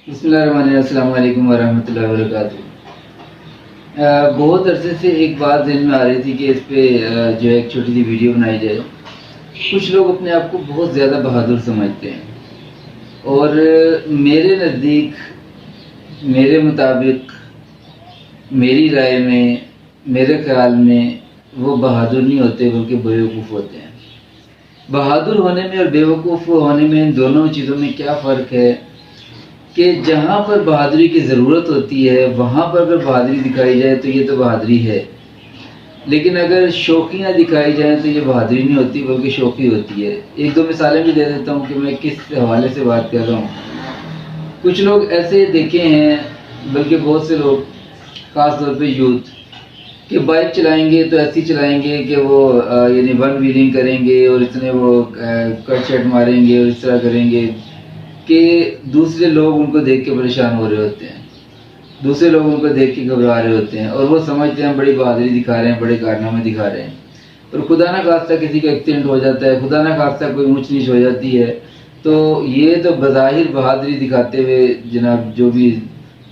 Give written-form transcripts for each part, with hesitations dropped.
बिस्मिल्लाहिर्रहमानिर्रहीम, अस्सलाम वालेकुम वरहमतुल्लाहि वबरकातुहू। बहुत अरसे से एक बात ज़हन में आ रही थी कि इस पे जो है एक छोटी सी वीडियो बनाई जाए। कुछ लोग अपने आप को बहुत ज़्यादा बहादुर समझते हैं और मेरे नज़दीक, मेरे मुताबिक, मेरी राय में, मेरे ख्याल में वो बहादुर नहीं होते बल्कि बेवकूफ़ होते हैं। बहादुर होने में और बेवकूफ़ होने में, इन दोनों चीज़ों में क्या फ़र्क है कि जहाँ पर बहादुरी की ज़रूरत होती है वहाँ पर अगर बहादुरी दिखाई जाए तो ये तो बहादुरी है, लेकिन अगर शौकियाँ दिखाई जाए तो ये बहादुरी नहीं होती बल्कि शौकी होती है। एक दो मिसालें भी दे देता हूँ कि मैं किस हवाले से बात कर रहा हूँ। कुछ लोग ऐसे देखे हैं, बल्कि बहुत से लोग, ख़ास तौर पे यूथ, कि बाइक चलाएंगे तो ऐसी चलाएंगे कि वो यानी वन व्हीलिंग करेंगे और इतने वो कट शट मारेंगे और इस तरह करेंगे कि दूसरे लोग उनको देख के परेशान हो रहे होते हैं, दूसरे लोग उनको देख के घबरा रहे होते हैं और वो समझते हैं बड़ी बहादुरी दिखा रहे हैं, बड़े कारनामे दिखा रहे हैं। और खुदा न खास्ता किसी का एक्सीडेंट हो जाता है, खुदा न खास्ता कोई ऊंच नीच हो जाती है, तो ये तो बज़ाहिर बहादुरी दिखाते हुए जनाब जो भी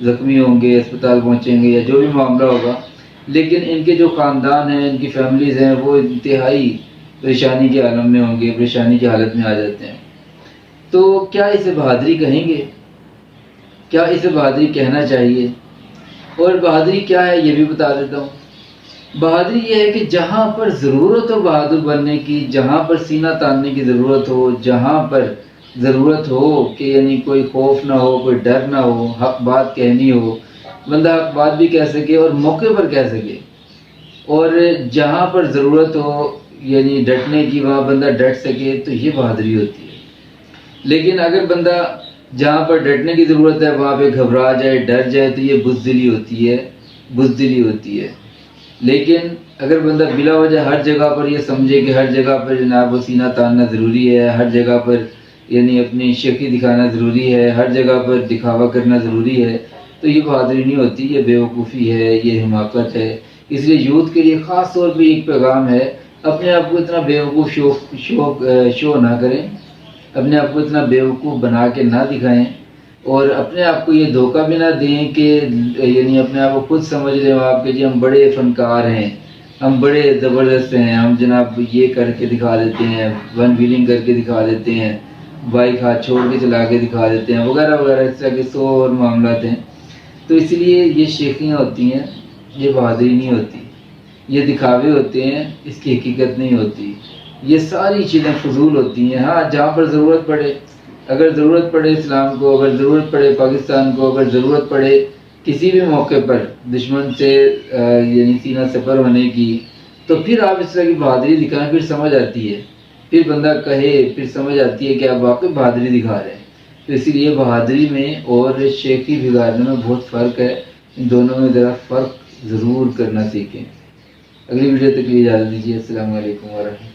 ज़ख्मी होंगे, अस्पताल पहुँचेंगे या जो भी मामला होगा, लेकिन इनके जो ख़ानदान हैं, इनकी फैमिलीज़ हैं, वो इंतहाई परेशानी के आलम में होंगे, परेशानी की हालत में आ जाते हैं। तो क्या इसे बहादुरी कहेंगे? क्या इसे बहादुरी कहना चाहिए? और बहादुरी क्या है ये भी बता देता हूँ। बहादुरी ये है कि जहाँ पर ज़रूरत हो बहादुर बनने की, जहाँ पर सीना तानने की ज़रूरत हो, जहाँ पर ज़रूरत हो कि यानी कोई खौफ ना हो, कोई डर ना हो, हक बात कहनी हो, बंदा हक बात भी कह सके और मौके पर कह सके। और जहाँ पर ज़रूरत हो यानी डटने की, वहाँ बंदा डट सके, तो ये बहादुरी होती है। लेकिन अगर बंदा जहाँ पर डटने की ज़रूरत है वहाँ पे घबरा जाए, डर जाए, तो ये बुज़दिली होती है, बुज़दिली होती है। लेकिन अगर बंदा बिला वजह हर जगह पर ये समझे कि हर जगह पर जनाब वो सीना तानना ज़रूरी है, हर जगह पर यानी अपनी शक्ति दिखाना ज़रूरी है, हर जगह पर दिखावा करना ज़रूरी है, तो ये बहादुरी नहीं होती, ये बेवकूफ़ी है, ये हिमाकत है। इसलिए यूथ के लिए ख़ास तौर पे एक पैगाम है, अपने आप को इतना बेवकूफ़ शो ना करें, अपने आप को इतना बेवकूफ़ बना के ना दिखाएं और अपने आप को ये धोखा भी ना दें कि यानी अपने आप को खुद समझ रहे हो आप कि जी हम बड़े फ़नकार हैं, हम बड़े ज़बरदस्त हैं, हम जनाब ये करके दिखा देते हैं, वन व्हीलिंग करके दिखा देते हैं, बाइक हाथ छोड़ के चला के दिखा देते हैं, वगैरह वगैरह, इस तरह के 100 और मामलात हैं। तो इसलिए ये शेखियाँ होती हैं, ये बहादुरी नहीं होती, ये दिखावे होते हैं, इसकी हकीकत नहीं होती। ये सारी चीज़ें फजूल होती हैं। हाँ, जहाँ पर ज़रूरत पड़े, अगर ज़रूरत पड़े इस्लाम को, अगर ज़रूरत पड़े पाकिस्तान को, अगर ज़रूरत पड़े किसी भी मौके पर दुश्मन से यानी सीना सफ़र होने की, तो फिर आप इस तरह की बहादुरी दिखाएं, फिर समझ आती है, फिर बंदा कहे, फिर समझ आती है कि आप वाकई बहादुरी दिखा रहे हैं। तो इसीलिए बहादुरी में और शेखी बिगाड़ने में बहुत फ़र्क है। इन दोनों में ज़रा फ़र्क ज़रूर करना सीखें। अगली वीडियो तक के लिए इजाज़त दीजिए। अस्सलाम वालेकुम वरहमतुल्लाह।